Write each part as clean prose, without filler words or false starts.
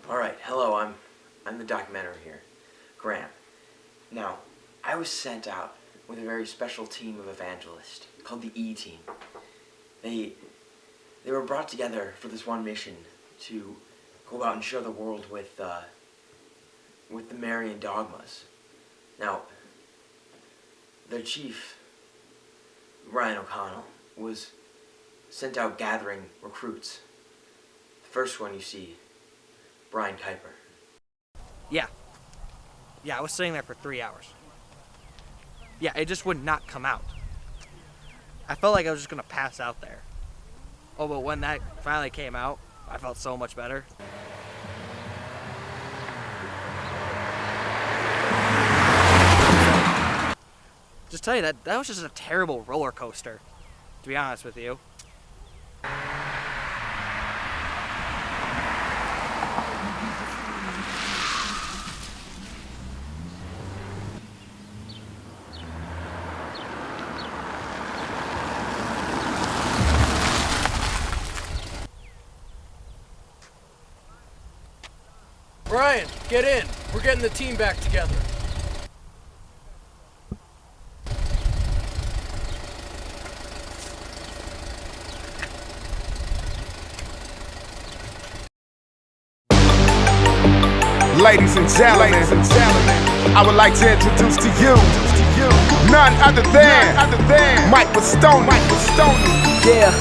All right, hello. I'm the documentary here, Graham. Now, I was sent out with a very special team of evangelists called the E Team. They were brought together for this one mission to go out and show the world with the Marian Dogmas. Now, their chief, Ryan O'Connell, was sent out gathering recruits. The first one you see, Brian Kuiper. Yeah, I was sitting there for 3 hours. Yeah, it just would not come out. I felt like I was just gonna pass out there. Oh, but when that finally came out, I felt so much better. Just tell you that was just a terrible roller coaster, to be honest with you. Brian, get in. We're getting the team back together. Ladies and gentlemen, I would like to introduce to you none other than Mike Bastoni. Yeah.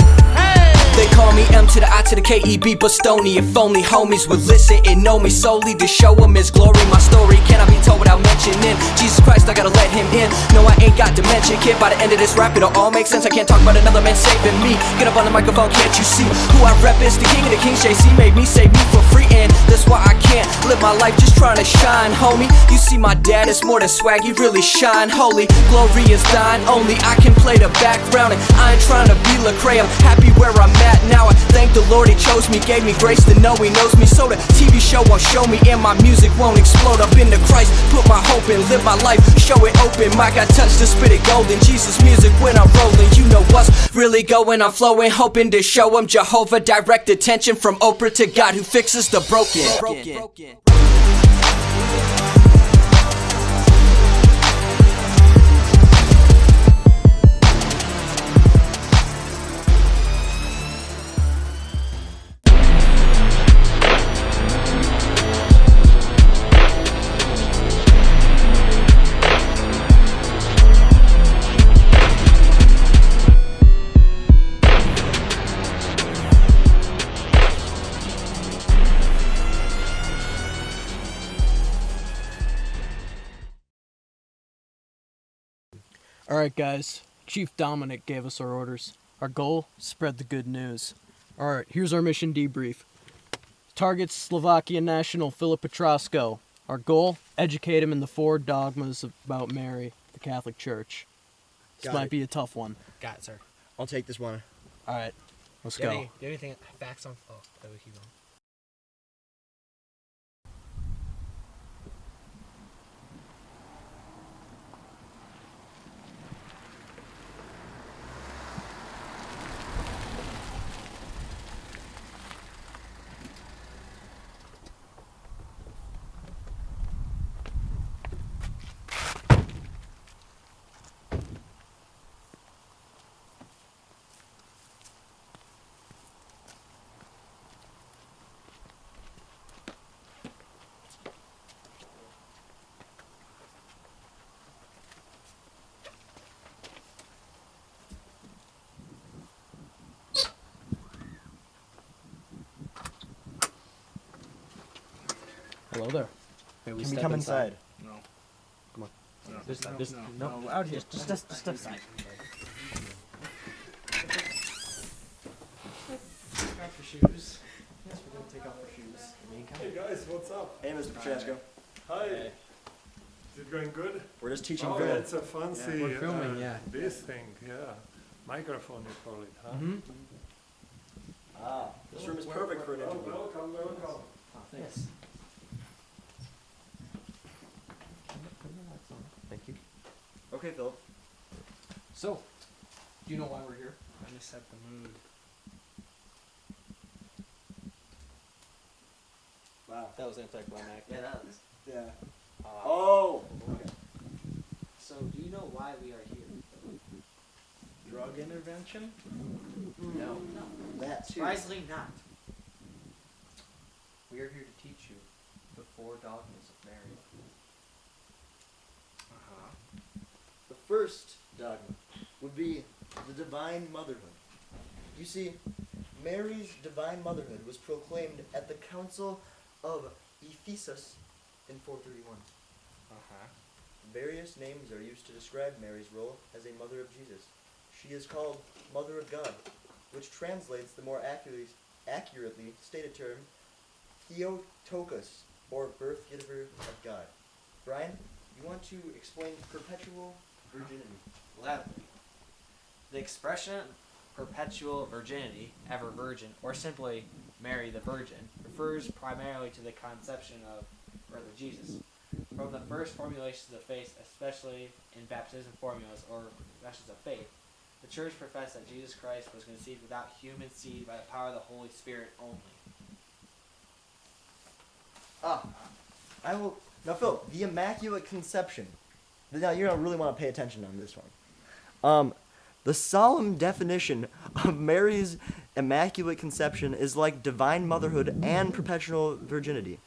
They call me M to the I to the K-E-B Bastoni. If only homies would listen and know me solely to show them his glory. My story cannot be told without mentioning Jesus Christ, I gotta let him in. No, I ain't got dementia, kid. By the end of this rap, it'll all make sense. I can't talk about another man saving me. Get up on the microphone, can't you see? Who I rep is the king of the kings. JC made me save me for free, and that's why I can't live my life just trying to shine, homie. You see my dad is more than swag, he really shine holy. Glory is thine only, I can play the background, and I ain't trying to be Lecrae. I'm happy where I'm at now. I thank the Lord he chose me, gave me grace to know he knows me. So the TV show won't show me and my music won't explode. Up into Christ, put my hope in, live my life, show it open. Mike, I touch the spit it golden. Jesus music when I'm rolling, you know what's really going. I'm flowing, hoping to show him Jehovah. Direct attention from Oprah to God who fixes the broken. Alright guys, Chief Dominic gave us our orders. Our goal, spread the good news. Alright, here's our mission debrief. Targets Slovakia national Philip Petrosco. Our goal, educate him in the 4 dogmas about Mary, the Catholic Church. This might be a tough one. Got it, sir. I'll take this one. Alright, let's Do go. you have anything facts on? Oh, that we keep going. Hello there. Can we come inside? No. Come on. No. Out here. Just Take off your shoes. Yes, we're gonna take off our shoes. Hey guys, what's up? Hey, Mr. Petrosco. Hi. Is it going good? We're just teaching Oh, film. it's a fancy We're filming, yeah. this thing, yeah. Microphone you call it, huh? Mm-hmm. Ah, this room is perfect for an interview. Welcome. Oh, thanks. Thank you. Okay, Philip. So, do you know why we're here? Let me set the mood. Wow. That was anticlimactic. Yeah, that was. Yeah. Uh, Oh! Okay. So, do you know why we are here? Drug intervention? No. That too. Surprisingly not. We are here to teach you the 4 dogmas of Mary. The first dogma would be the divine motherhood. You see, Mary's divine motherhood was proclaimed at the Council of Ephesus in 431. Various names are used to describe Mary's role as a mother of Jesus. She is called Mother of God, which translates the more accurately stated term Theotokos, or birth giver of God. Brian, you want to explain perpetual virginity? Gladly. The expression perpetual virginity, ever virgin, or simply Mary the Virgin, refers primarily to the conception of birth of Jesus. From the first formulations of faith, especially in baptism formulas or professions of faith, the Church professed that Jesus Christ was conceived without human seed by the power of the Holy Spirit only. I will. Now, Phil, the Immaculate Conception. Now, you're going to really want to pay attention on this one. The solemn definition of Mary's Immaculate Conception is like divine motherhood and perpetual virginity,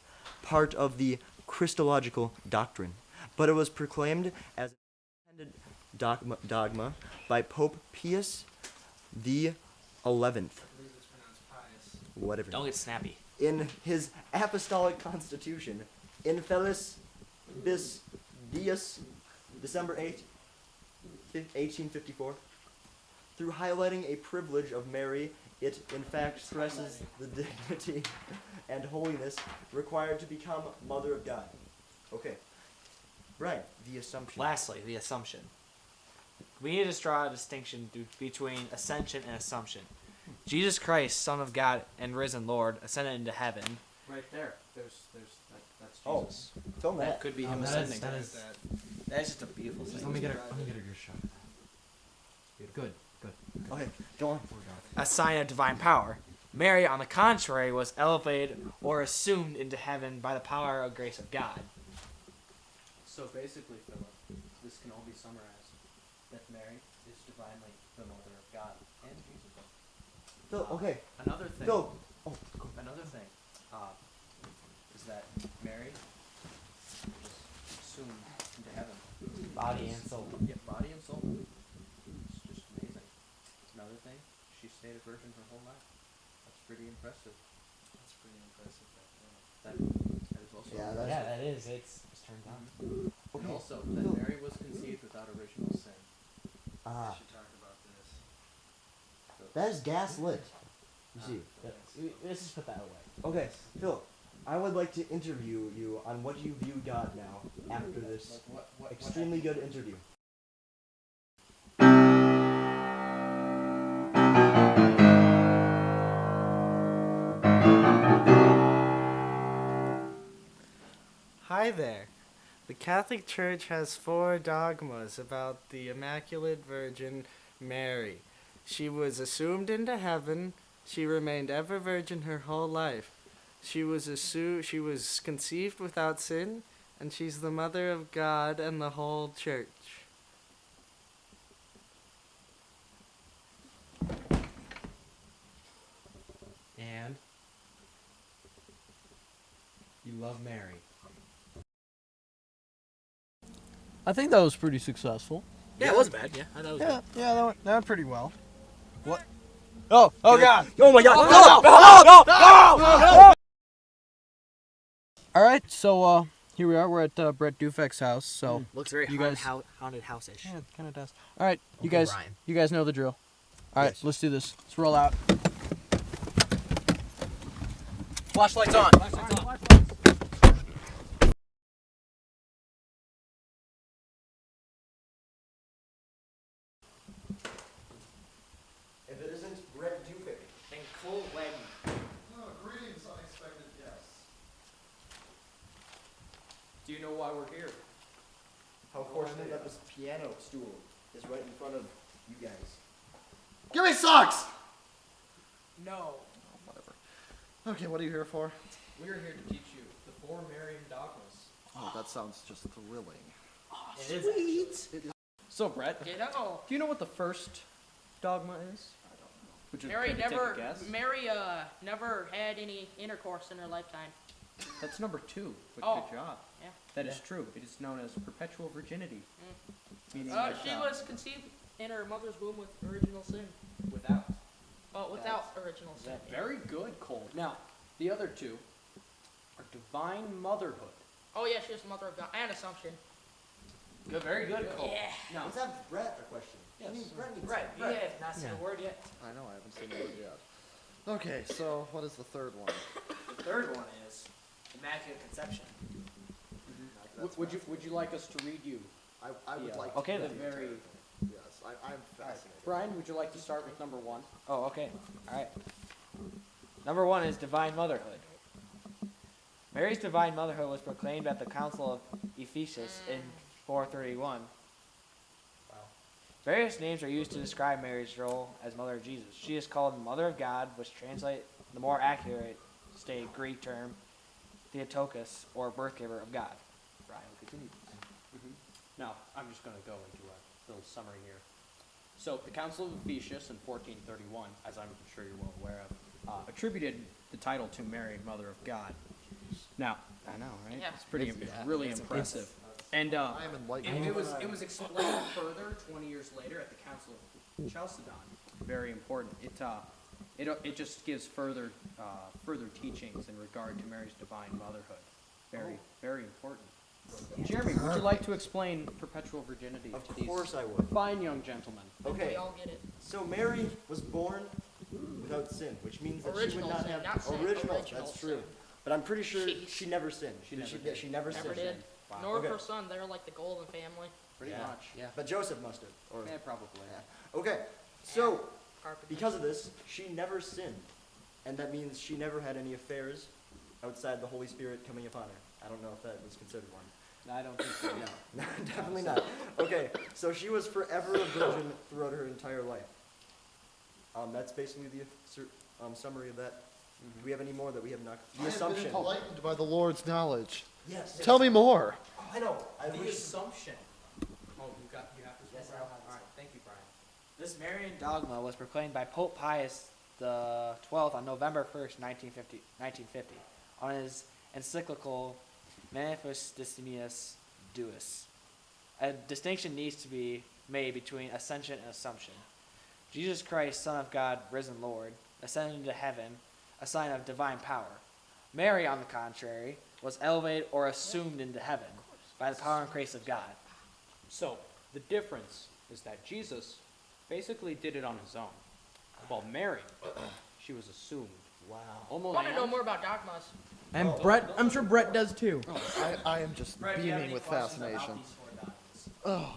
part of the Christological doctrine. But it was proclaimed as an independent dogma by Pope Pius the 11th. Whatever. Don't get snappy. In his apostolic constitution, Infelis bis Dies, December 8, 1854. Through highlighting a privilege of Mary, it in fact stresses the dignity and holiness required to become Mother of God. Okay. Right, the Assumption. Lastly, the Assumption. We need to draw a distinction between ascension and assumption. Jesus Christ, Son of God and risen Lord, ascended into heaven. Right there. That's Jesus. Oh, film That that. could be him ascending. That is just a beautiful thing. Let me get a good shot. Good. Okay, go on. A sign of divine power. Mary, on the contrary, was elevated or assumed into heaven by the power of grace of God. So basically, Philip, this can all be summarized that Mary is divinely the mother of God and Jesus. Phil, okay. Another thing. Phil. Another thing is that Mary was assumed into heaven. Body and soul. Yeah, body and soul. It's just amazing. Another thing, she stayed a virgin her whole life. That's pretty impressive. That is also. Yeah, that's that is. It's turned on. And okay. also that Mary was conceived without original sin. Ah, She talked about this. that is gaslit. You see. Let's just put that away. Okay, Phil, I would like to interview you on what you view God now after this extremely good interview. Hi there. The Catholic Church has 4 dogmas about the Immaculate Virgin Mary. She was assumed into heaven. She remained ever virgin her whole life. She was conceived without sin, and she's the mother of God and the whole church. And you love Mary. I think that was pretty successful. Yeah, it wasn't bad. Yeah, I thought it was good. Yeah, that went pretty well. What? Oh God! Oh my God! All right, so here we are. We're at Brett Dufek's house. So Looks very You guys- haunted house-ish. yeah, it kind of does. All right, you Okay, guys, Brian. you guys know the drill. All right, Yes. let's do this. Let's roll out. Flashlights on. If it isn't Brett Dufek. And Cole Wagner. Greetings, unexpected guests. Do you know why we're here? How fortunate that this piano stool is right in front of you guys. Give me socks! No. Okay, what are you here for? We are here to teach you the 4 Marian Dogmas. Oh, that sounds just thrilling. Sweet. So, Brett, do you know what the first dogma is? Would you Mary care to take a never, guess? Mary never had any intercourse in her lifetime. That's number 2, but Oh, good job. yeah. That is true. It is known as perpetual virginity. Meaning She was conceived in her mother's womb with original sin. without. Oh, without original sin. Very good, Cole. Now, the other 2 are divine motherhood. Oh yeah, she was the mother of God and Assumption. Good, very good, Cole. Yeah. Now, Let's have Brett a question. Yes. I mean, Brett needs Right, you have not said a word yet. I know, I haven't seen it yet. Okay, so what is the third one? The third one is Immaculate Conception. would you like us to read you? I would like Okay, to then. read the Very. entire thing. Yes, I'm fascinated. Brian, would you like to start with number 1? Oh, okay. All right. Number 1 is divine motherhood. Mary's divine motherhood was proclaimed at the Council of Ephesus in 431. Various names are used to describe Mary's role as mother of Jesus. She is called Mother of God, which translates the more accurate stated Greek term, Theotokos, or birth giver of God. Brian, continue. Now, I'm just going to go into a little summary here. So, the Council of Ephesus in 1431, as I'm sure you're well aware of, attributed the title to Mary, Mother of God. Now, I know, right? Yeah. It's pretty, it's really impressive. And I am enlightened. it was explained further 20 years later at the Council of Chalcedon. Very important. It just gives further teachings in regard to Mary's divine motherhood. Very important. Jeremy, would you like to explain perpetual virginity Of to these course I would. fine young gentlemen? Okay. We all get it. So Mary was born without sin, which means that she Original would not sin, have not sin, original. original That's sin. true. But I'm pretty sure Jeez. she never sinned. She never She did. never Never sinned. did. Nor Okay. her son. They're like the golden family. Pretty Yeah. much. Yeah, but Joseph must have. Or Yeah, probably. yeah. Okay. So Carpenter. because of this, she never sinned, and that means she never had any affairs outside the Holy Spirit coming upon her. I don't know if that was considered one. I don't think so. No, definitely not. Okay, so she was forever a virgin throughout her entire life. That's basically the summary of that. Do we have any more that we have not? The I have been assumption. enlightened by the Lord's knowledge. Yes. Tell me more. Oh, I know. I The wish. Assumption. Oh, you have this Yes, one, I'll Brian? have this All right, one. thank you, Brian. This Marian dogma was proclaimed by Pope Pius the 12th on November 1st, 1950, on his encyclical Manifestissimius Deus. A distinction needs to be made between ascension and assumption. Jesus Christ, Son of God, risen Lord, ascended into heaven, a sign of divine power. Mary, on the contrary, was elevated or assumed into heaven by the power and grace of God. So, the difference is that Jesus basically did it on his own. While Mary, she was assumed. Wow. Almost. I want to know more about dogmas. And Brett, I'm sure Brett does too. I am just Brett, do you have beaming any with questions about fascination. these 4 dogmas? Oh,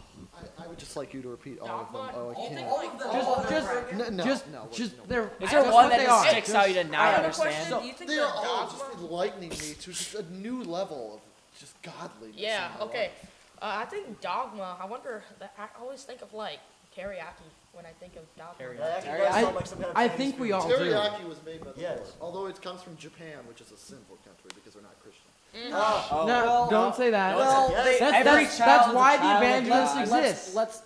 I would just like you to repeat all of them. Dogma? Oh, I Do you think, can't. like, No, just no, they're. Is there that's one what that they just are. sticks out you did I not have a understand? question. Do you think They the are all dogma? just enlightening me to just a new level of just godliness. Yeah, in my okay. life. I think dogma, I wonder, I always think of like teriyaki when I think of dogma. That actually does I- sound like some kind of I Chinese think we food. all do. Teriyaki was made by the Yes. Lord, although it comes from Japan, which is a sinful country because they're not Christian. Oh, No, don't say that. Well, They- yes. every that's child is a why the child of evangelists God. exist. Let's,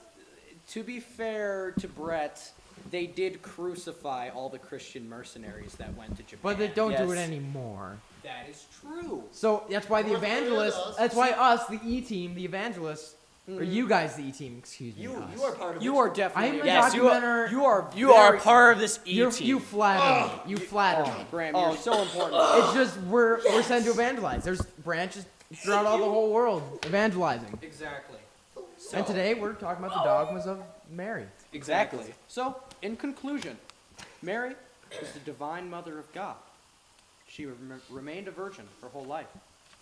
to be fair to Brett, they did crucify all the Christian mercenaries that went to Japan. But they don't do it Yes. anymore. That is true. So that's why the North Korea evangelists. does. That's why us, the E team, the evangelists, or you guys, the E team. Excuse me. You us. are part of You this. are definitely. I'm a Yes, you are- documenter. You are very- part of this E team. You flatter me. You flatter me. Graham, you're so important. It's just we're sent to evangelize. There's branches throughout all the whole world evangelizing. Exactly. And today we're talking about the dogmas of Mary. Exactly. So, in conclusion, Mary is the divine mother of God. She remained a virgin her whole life.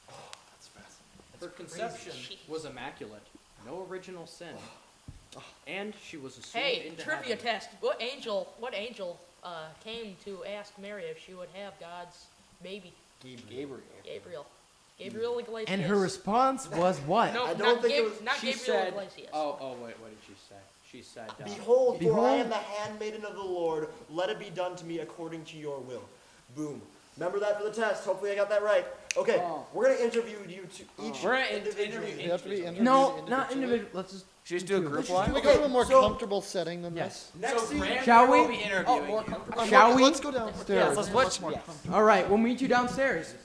That's fascinating. Her conception was immaculate, no original sin, and she was assumed Hey, into trivia heaven. test. What angel came to ask Mary if she would have God's baby? Gabriel. Gabriel Iglesias. And her response was what? No, I not, don't think it was- not She Gabriel said, Iglesias. oh, wait, what did she say? She said, Behold, for I Behold. am the handmaiden of the Lord. Let it be done to me according to your will. Boom. Remember that for the test. Hopefully I got that right. Okay, we're gonna interview you each. We're gonna individually. You have to be interviewed. No, not individual. Let's just. Just do a group Can one. we go to a more comfortable setting than Yes. Next season. Shall we? Be interviewing you. Shall we? Let's go downstairs. Let's watch. All right, we'll meet you downstairs.